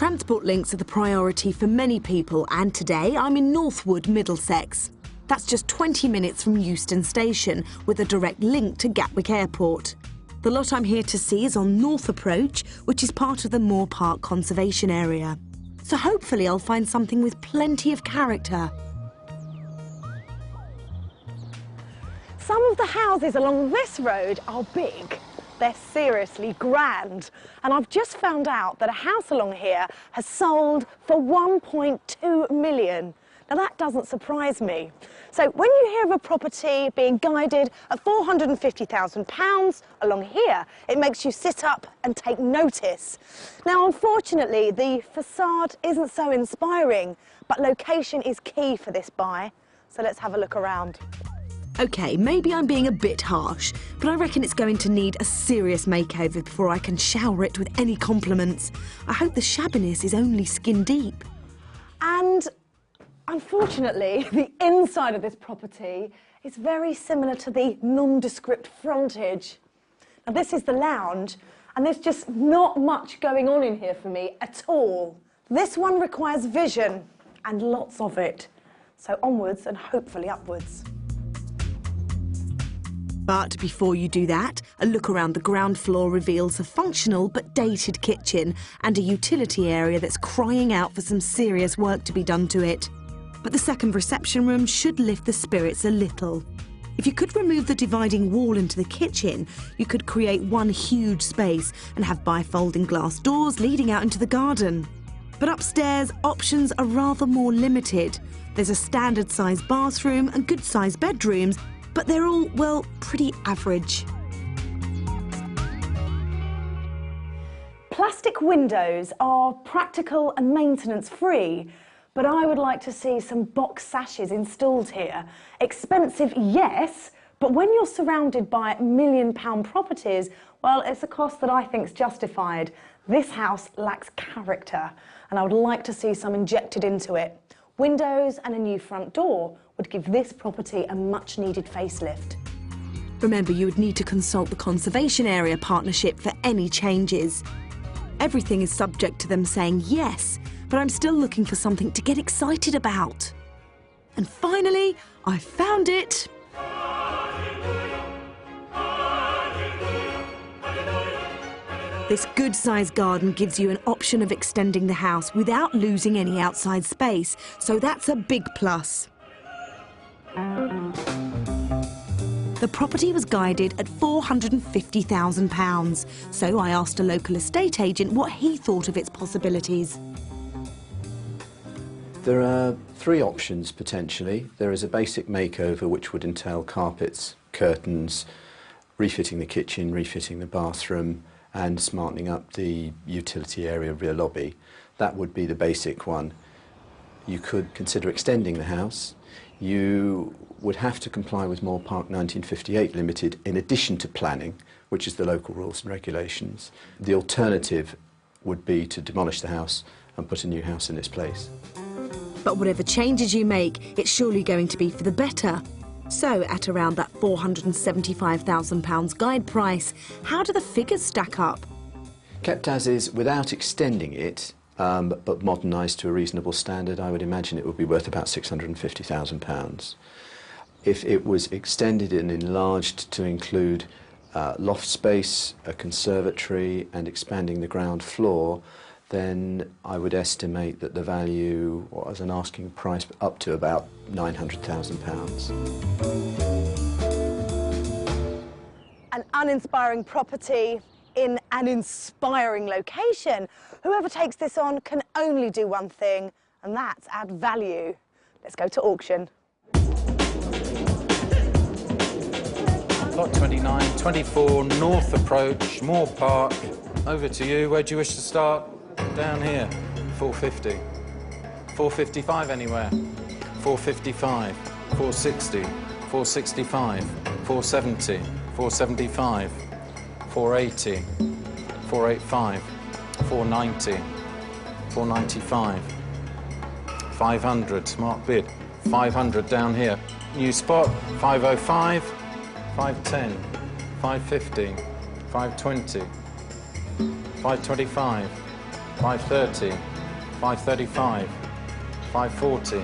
Transport links are the priority for many people, and today I'm in Northwood, Middlesex. That's just 20 minutes from Euston Station, with a direct link to Gatwick Airport. The lot I'm here to see is on North Approach, which is part of the Moor Park Conservation Area. So hopefully I'll find something with plenty of character. Some of the houses along this road are big. They're seriously grand. And I've just found out that a house along here has sold for 1.2 million. Now that doesn't surprise me. So when you hear of a property being guided at £450,000 along here, it makes you sit up and take notice. Now unfortunately the facade isn't so inspiring, but location is key for this buy. So let's have a look around. OK, maybe I'm being a bit harsh, but I reckon it's going to need a serious makeover before I can shower it with any compliments. I hope the shabbiness is only skin deep. And unfortunately, the inside of this property is very similar to the nondescript frontage. Now this is the lounge, and there's just not much going on in here for me at all. This one requires vision, and lots of it. So onwards and hopefully upwards. But before you do that, a look around the ground floor reveals a functional but dated kitchen and a utility area that's crying out for some serious work to be done to it. But the second reception room should lift the spirits a little. If you could remove the dividing wall into the kitchen, you could create one huge space and have bifolding glass doors leading out into the garden. But upstairs, options are rather more limited. There's a standard-sized bathroom and good-sized bedrooms, but they're all, well, pretty average. Plastic windows are practical and maintenance-free, but I would like to see some box sashes installed here. Expensive, yes, but when you're surrounded by £1 million properties, well, it's a cost that I think's justified. This house lacks character, and I would like to see some injected into it. Windows and a new front door would give this property a much-needed facelift. Remember, you would need to consult the Conservation Area Partnership for any changes. Everything is subject to them saying yes, but I'm still looking for something to get excited about. And finally, I found it. This good-sized garden gives you an option of extending the house without losing any outside space, so that's a big plus. The property was guided at £450,000, so I asked a local estate agent what he thought of its possibilities. There are three options potentially. There is a basic makeover which would entail carpets, curtains, refitting the kitchen, refitting the bathroom, and smartening up the utility area rear lobby. That would be the basic one. You could consider extending the house. You would have to comply with Moor Park 1958 Limited in addition to planning, which is the local rules and regulations. The alternative would be to demolish the house and put a new house in its place. But whatever changes you make, it's surely going to be for the better. So, at around that £475,000 guide price, how do the figures stack up? Kept as is without extending it, but modernised to a reasonable standard, I would imagine it would be worth about £650,000. If it was extended and enlarged to include loft space, a conservatory and expanding the ground floor, then I would estimate that the value was an asking price up to about £900,000. An uninspiring property in an inspiring location. Whoever takes this on can only do one thing, and that's add value. Let's go to auction. Lot 29, 24, North Approach, Moor Park. Over to you. Where do you wish to start? Down here. 450. 455 anywhere. 455. 460. 465. 470. 475. 480. 485. 490. 495. 500. Smart bid. 500 down here. New spot. 505. 510. 550. 520. 525. 530, 535, 540,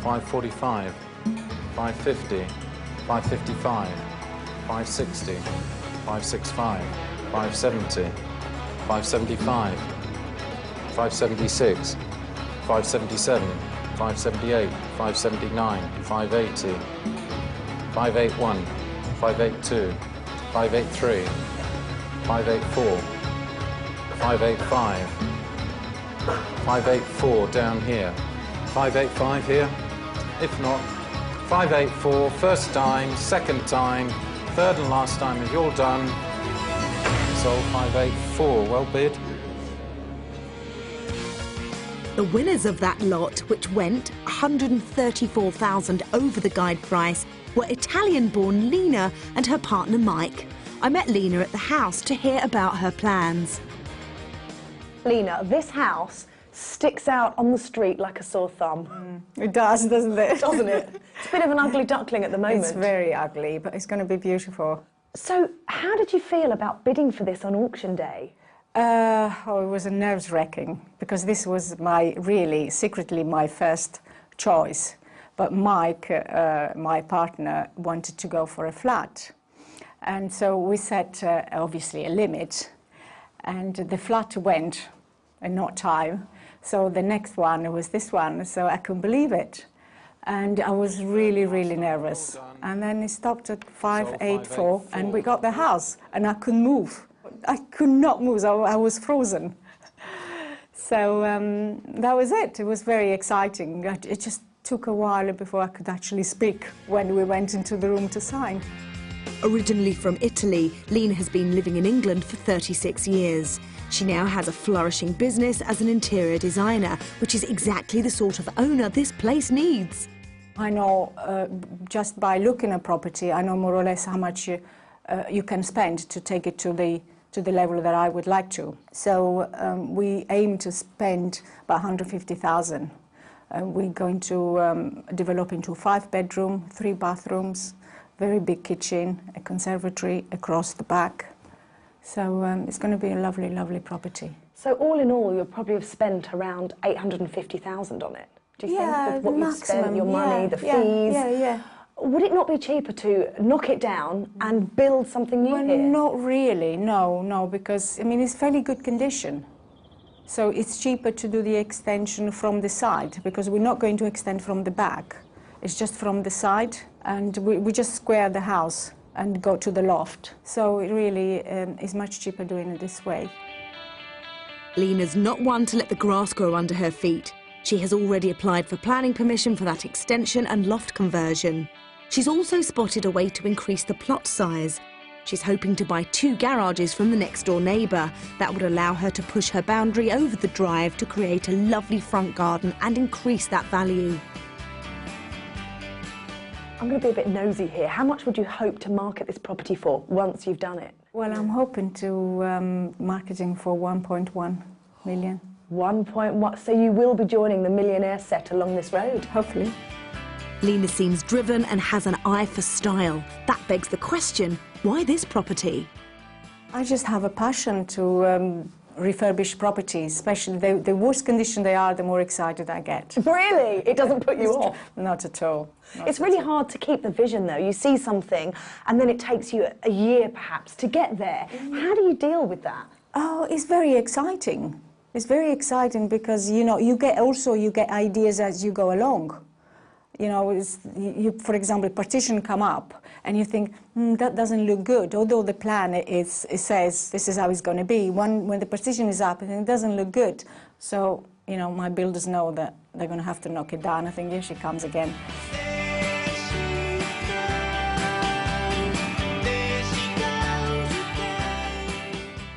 545, 550, 555, 560, 565, 570, 575, 576, 577, 578, 579, 580, 581, 582, 583, 584, 585, 584 down here, 585 here, if not, 584, first time, second time, third and last time, if you're done, sold 584, well bid. The winners of that lot, which went 134,000 over the guide price, were Italian-born Lina and her partner Mike. I met Lina at the house to hear about her plans. Lina, this house sticks out on the street like a sore thumb. It does, doesn't it? Doesn't it? It's a bit of an ugly duckling at the moment. It's very ugly, but it's going to be beautiful. So, how did you feel about bidding for this on auction day? It was a nerves-wracking, because this was secretly my first choice. But Mike, my partner, wanted to go for a flat. And so we set, obviously, a limit. And the flat went in no time. So the next one was this one, so I couldn't believe it. And I was really, really nervous. And then it stopped at 584, and we got the house, and I couldn't move. I could not move, so I was frozen. So that was it. It was very exciting. It just took a while before I could actually speak when we went into the room to sign. Originally from Italy, Lina has been living in England for 36 years. She now has a flourishing business as an interior designer, which is exactly the sort of owner this place needs. I know, just by looking at property, I know more or less how much you can spend to take it to the level that I would like to. So we aim to spend about 150,000. We're going to develop into 5-bedroom, 3 bathrooms, very big kitchen, a conservatory across the back. So it's going to be a lovely, lovely property. So all in all, you'll probably have spent around 850,000 on it. Do you think, with what you've spent, your money, the fees? Yeah. Would it not be cheaper to knock it down and build something new here? Not really, no, because, I mean, it's fairly good condition. So it's cheaper to do the extension from the side, because we're not going to extend from the back. It's just from the side, and we just square the house and go to the loft. So it really is much cheaper doing it this way. Lina's not one to let the grass grow under her feet. She has already applied for planning permission for that extension and loft conversion. She's also spotted a way to increase the plot size. She's hoping to buy 2 garages from the next-door neighbour. That would allow her to push her boundary over the drive to create a lovely front garden and increase that value. I'm going to be a bit nosy here. How much would you hope to market this property for once you've done it? Well, I'm hoping to marketing for 1.1 million. 1.1. So you will be joining the millionaire set along this road? Hopefully. Lina seems driven and has an eye for style. That begs the question, why this property? I just have a passion to refurbish properties, especially the worse condition they are, the more excited I get. Really? It doesn't put you off? Not at all. It's really hard to keep the vision, though. You see something, and then it takes you a year, perhaps, to get there. How do you deal with that? Oh, it's very exciting. It's very exciting because, you know, you get ideas as you go along. You know, for example, partition come up, and you think, that doesn't look good. Although the plan it says this is how it's going to be. When the partition is up, and it doesn't look good. So, you know, my builders know that they're going to have to knock it down. I think here she comes again.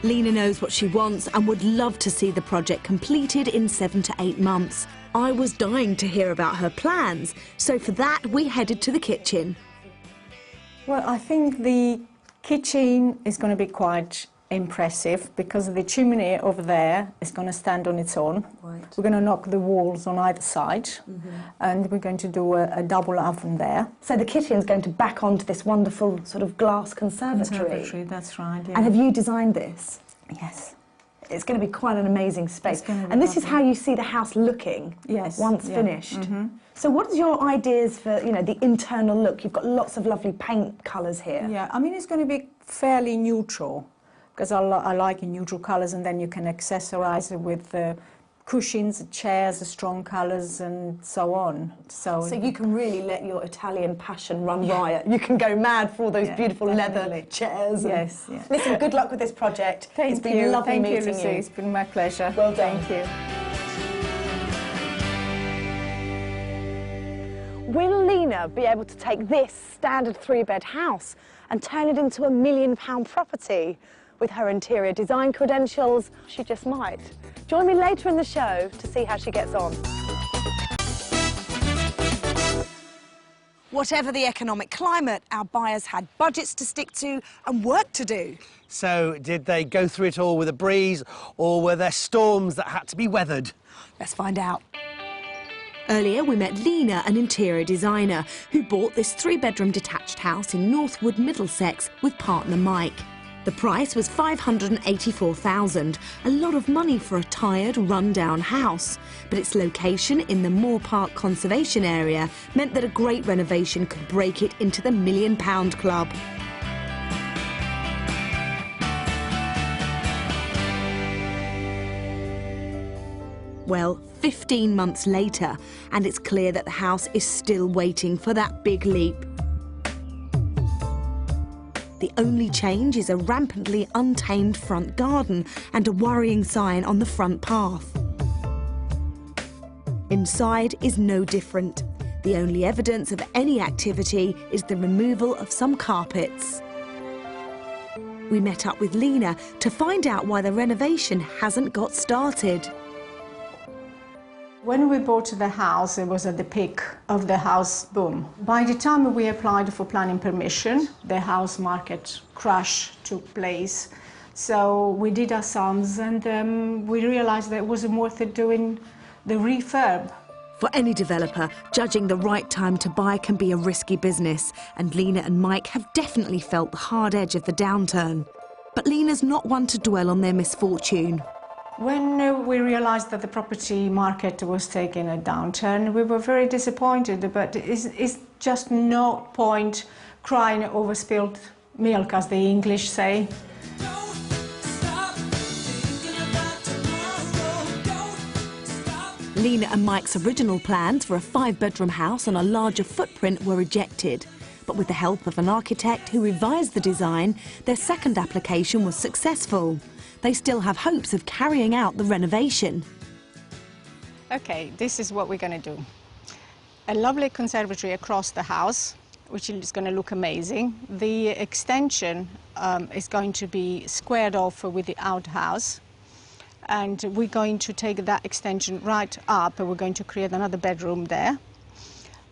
Lina knows what she wants and would love to see the project completed in 7 to 8 months. I was dying to hear about her plans, so for that we headed to the kitchen. Well, I think the kitchen is going to be quite impressive because the chimney over there is going to stand on its own. Right. We're going to knock the walls on either side, and we're going to do a double oven there. So the kitchen's going to back onto this wonderful sort of glass conservatory. That's right, yeah. And have you designed this? Yes. It's going to be quite an amazing space. And this is how you see the house looking once finished. So what are your ideas for, you know, the internal look? You've got lots of lovely paint colours here. Yeah, I mean, it's going to be fairly neutral, because I like neutral colours, and then you can accessorise it with cushions, chairs, strong colours, and so on. So you can really let your Italian passion run riot. You can go mad for all those beautiful leather chairs. Yes. Listen, good luck with this project. It's been lovely meeting you. Lucy. It's been my pleasure. Well done. Thank you. Will Lina be able to take this standard 3-bed house and turn it into a £1 million property? With her interior design credentials, she just might. Join me later in the show to see how she gets on. Whatever the economic climate, our buyers had budgets to stick to and work to do. So, did they go through it all with a breeze, or were there storms that had to be weathered? Let's find out. Earlier, we met Lina, an interior designer, who bought this 3-bedroom detached house in Northwood, Middlesex, with partner Mike. The price was $584,000, a lot of money for a tired, run-down house. But its location in the Moore Park Conservation Area meant that a great renovation could break it into the £1 million club. Well, 15 months later, and it's clear that the house is still waiting for that big leap. The only change is a rampantly untamed front garden and a worrying sign on the front path. Inside is no different. The only evidence of any activity is the removal of some carpets. We met up with Lina to find out why the renovation hasn't got started. When we bought the house, it was at the peak of the house boom. By the time we applied for planning permission, the house market crash took place. So we did our sums, and we realised that it wasn't worth it doing the refurb. For any developer, judging the right time to buy can be a risky business, and Lina and Mike have definitely felt the hard edge of the downturn. But Lina's not one to dwell on their misfortune. When we realised that the property market was taking a downturn, we were very disappointed, but it's just no point crying over spilled milk, as the English say. Lina and Mike's original plans for a 5-bedroom house on a larger footprint were rejected. But with the help of an architect who revised the design, their second application was successful. They still have hopes of carrying out the renovation. Okay, this is what we're going to do. A lovely conservatory across the house, which is going to look amazing. The extension is going to be squared off with the outhouse. And we're going to take that extension right up, and we're going to create another bedroom there.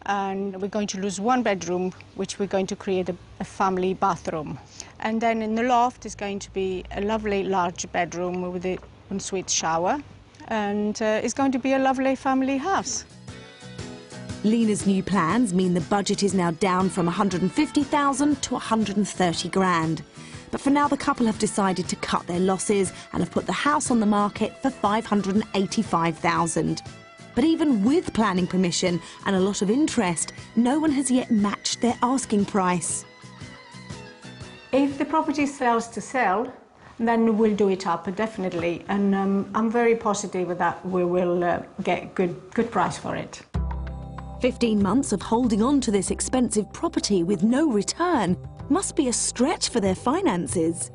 And we're going to lose one bedroom, which we're going to create a family bathroom. And then in the loft is going to be a lovely large bedroom with an ensuite shower. And it's going to be a lovely family house. Lina's new plans mean the budget is now down from $150,000 to $130,000. But for now, the couple have decided to cut their losses and have put the house on the market for $585,000. But even with planning permission and a lot of interest, no one has yet matched their asking price. If the property sells to sell, then we'll do it up, definitely. And I'm very positive that we will get good price for it. 15 months of holding on to this expensive property with no return must be a stretch for their finances.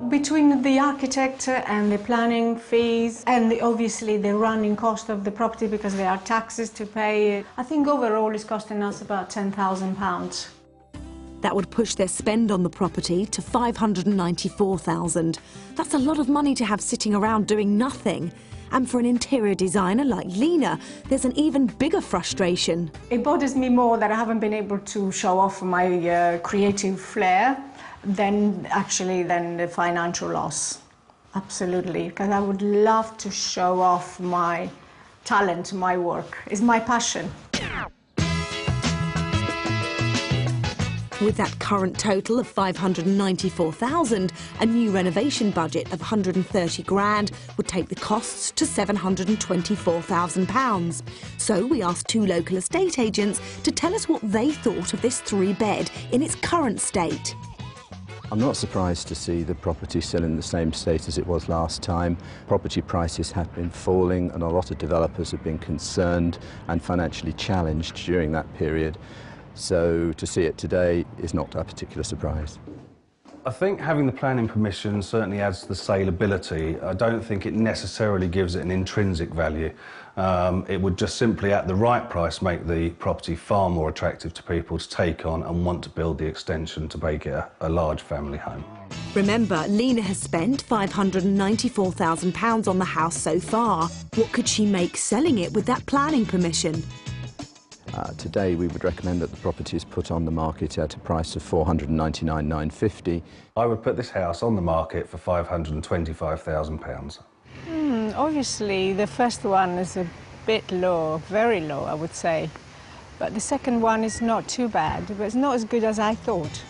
Between the architect and the planning fees and obviously the running cost of the property, because there are taxes to pay, I think overall it's costing us about £10,000. That would push their spend on the property to $594,000. That's a lot of money to have sitting around doing nothing. And for an interior designer like Lina, there's an even bigger frustration. It bothers me more that I haven't been able to show off my creative flair than the financial loss. Absolutely, because I would love to show off my talent, my work. It's my passion. With that current total of 594,000, a new renovation budget of 130 grand would take the costs to 724,000 pounds. So we asked 2 local estate agents to tell us what they thought of this 3-bed in its current state. I'm not surprised to see the property still in the same state as it was last time. Property prices have been falling and a lot of developers have been concerned and financially challenged during that period. So to see it today is not a particular surprise. I think having the planning permission certainly adds to the saleability. I don't think it necessarily gives it an intrinsic value. It would just simply, at the right price, make the property far more attractive to people to take on and want to build the extension to make it a large family home. Remember, Lina has spent £594,000 on the house so far. What could she make selling it with that planning permission? Today we would recommend that the property is put on the market at a price of £499,950. I would put this house on the market for £525,000. Obviously, the first one is a bit low, very low, I would say. But the second one is not too bad, but it's not as good as I thought.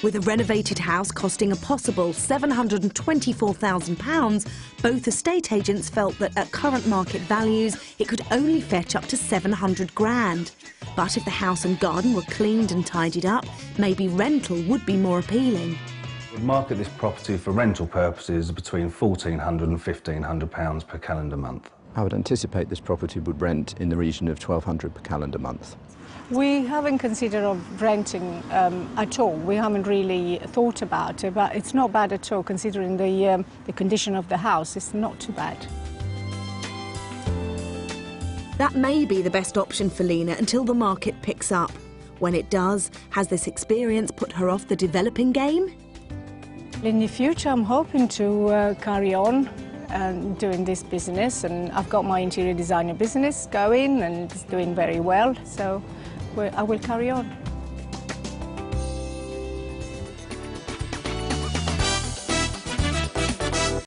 With a renovated house costing a possible £724,000, both estate agents felt that at current market values, it could only fetch up to 700 grand. But if the house and garden were cleaned and tidied up, maybe rental would be more appealing. We'd market this property for rental purposes between £1,400 and £1,500 per calendar month. I would anticipate this property would rent in the region of £1,200 per calendar month. We haven't considered of renting at all. We haven't really thought about it, but it's not bad at all considering the condition of the house. It's not too bad. That may be the best option for Lina until the market picks up. When it does, has this experience put her off the developing game? In the future, I'm hoping to carry on doing this business, and I've got my interior designer business going and it's doing very well, so I will carry on.